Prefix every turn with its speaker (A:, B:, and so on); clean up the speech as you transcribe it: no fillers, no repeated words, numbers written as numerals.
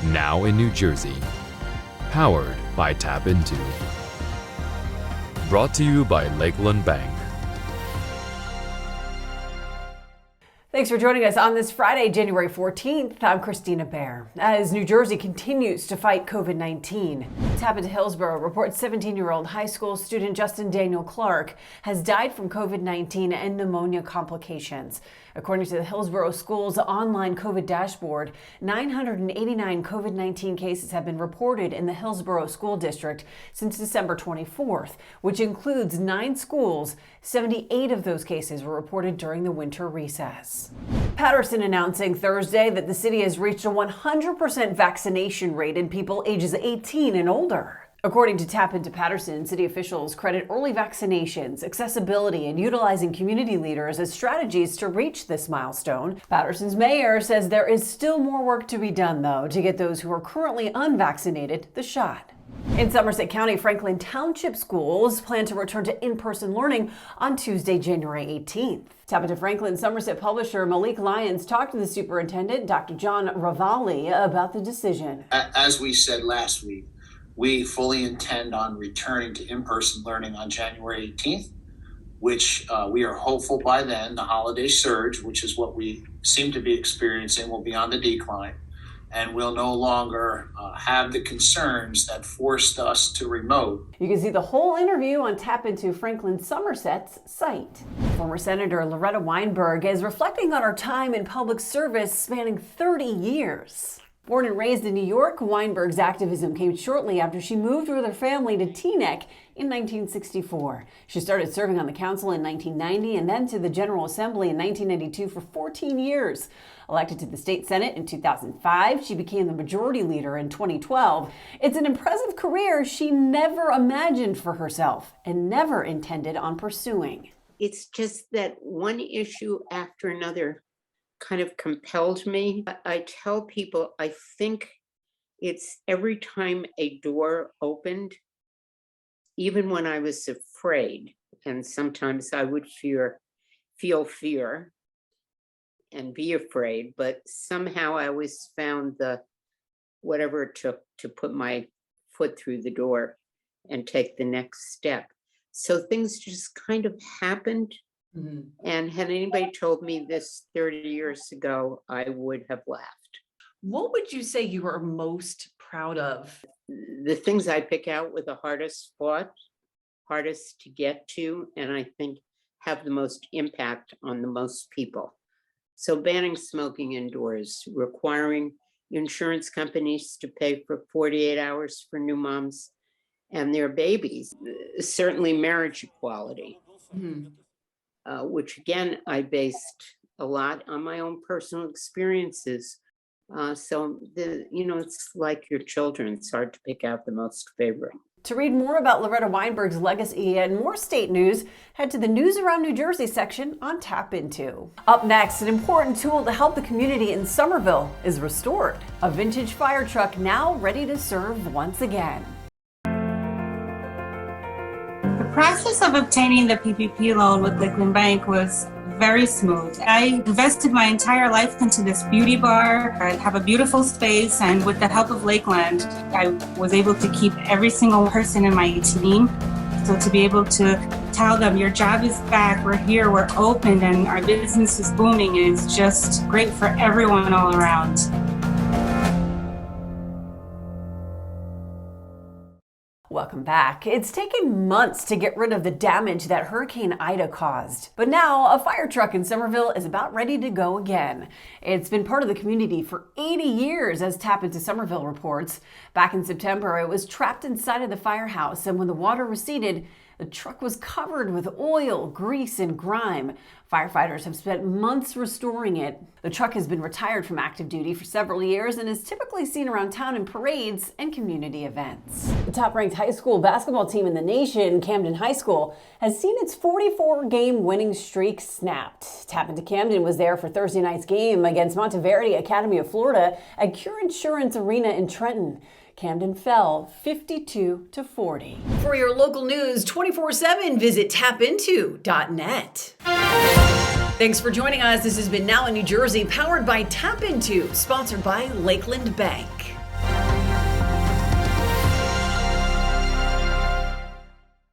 A: now in New Jersey. Powered by TAPinto. Brought to you by Lakeland Bank.
B: Thanks for joining us on this Friday, January 14th. I'm Kristina Behr. As New Jersey continues to fight COVID-19, TAPinto Hillsborough reports 17-year-old high school student Justin Daniel Clark has died from COVID-19 and pneumonia complications. According to the Hillsborough School's online COVID dashboard, 989 COVID-19 cases have been reported in the Hillsborough School District since December 24th, which includes 9 schools. 78 of those cases were reported during the winter recess. Paterson announcing Thursday that the city has reached a 100% vaccination rate in people ages 18 and older. According to TAPinto Paterson, city officials credit early vaccinations, accessibility, and utilizing community leaders as strategies to reach this milestone. Paterson's mayor says there is still more work to be done, though, to get those who are currently unvaccinated the shot. In Somerset County, Franklin Township schools plan to return to in-person learning on Tuesday, January 18th. TAPinto Franklin Somerset publisher Malik Lyons talked to the superintendent, Dr. John Ravalli, about the decision.
C: As we said last week, we fully intend on returning to in-person learning on January 18th, which we are hopeful by then the holiday surge, which is what we seem to be experiencing, will be on the decline. And we'll no longer have the concerns that forced us to remote.
B: You can see the whole interview on TAPinto Franklin Somerset's site. Former Senator Loretta Weinberg is reflecting on her time in public service spanning 30 years. Born and raised in New York, Weinberg's activism came shortly after she moved with her family to Teaneck in 1964. She started serving on the council in 1990 and then to the General Assembly in 1992 for 14 years. Elected to the state Senate in 2005, she became the majority leader in 2012. It's an impressive career she never imagined for herself and never intended on pursuing.
D: It's just that one issue after another kind of compelled me. I tell people, I think it's every time a door opened, even when I was afraid, and sometimes I would feel fear and be afraid, but somehow I always found whatever it took to put my foot through the door and take the next step. So things just kind of happened. Mm-hmm. And had anybody told me this 30 years ago, I would have laughed.
E: What would you say you are most proud of?
D: The things I pick out with the hardest fought, hardest to get to, and I think have the most impact on the most people. So banning smoking indoors, requiring insurance companies to pay for 48 hours for new moms and their babies, certainly marriage equality. Mm-hmm. Which again, I based a lot on my own personal experiences. So it's like your children. It's hard to pick out the most favorite.
B: To read more about Loretta Weinberg's legacy and more state news, head to the News Around New Jersey section on TAPinto. Up next, an important tool to help the community in Somerville is restored. A vintage fire truck now ready to serve once again.
F: The process of obtaining the PPP loan with Lakeland Bank was very smooth. I invested my entire life into this beauty bar. I have a beautiful space, and with the help of Lakeland, I was able to keep every single person in my team. So to be able to tell them your job is back, we're here, we're open, and our business is booming is just great for everyone all around.
B: Welcome back. It's taken months to get rid of the damage that Hurricane Ida caused. But now a fire truck in Somerville is about ready to go again. It's been part of the community for 80 years, as TAPinto Somerville reports. Back in September, it was trapped inside of the firehouse, and when the water receded, the truck was covered with oil, grease, and grime. Firefighters have spent months restoring it. The truck has been retired from active duty for several years and is typically seen around town in parades and community events. The top-ranked high school basketball team in the nation, Camden High School, has seen its 44-game winning streak snapped. TAPinto Camden was there for Thursday night's game against Monteverde Academy of Florida at Cure Insurance Arena in Trenton. Camden fell 52-40. For your local news 24/7, visit tapinto.net. Thanks for joining us. This has been Now in New Jersey, powered by TAPinto, sponsored by Lakeland Bank.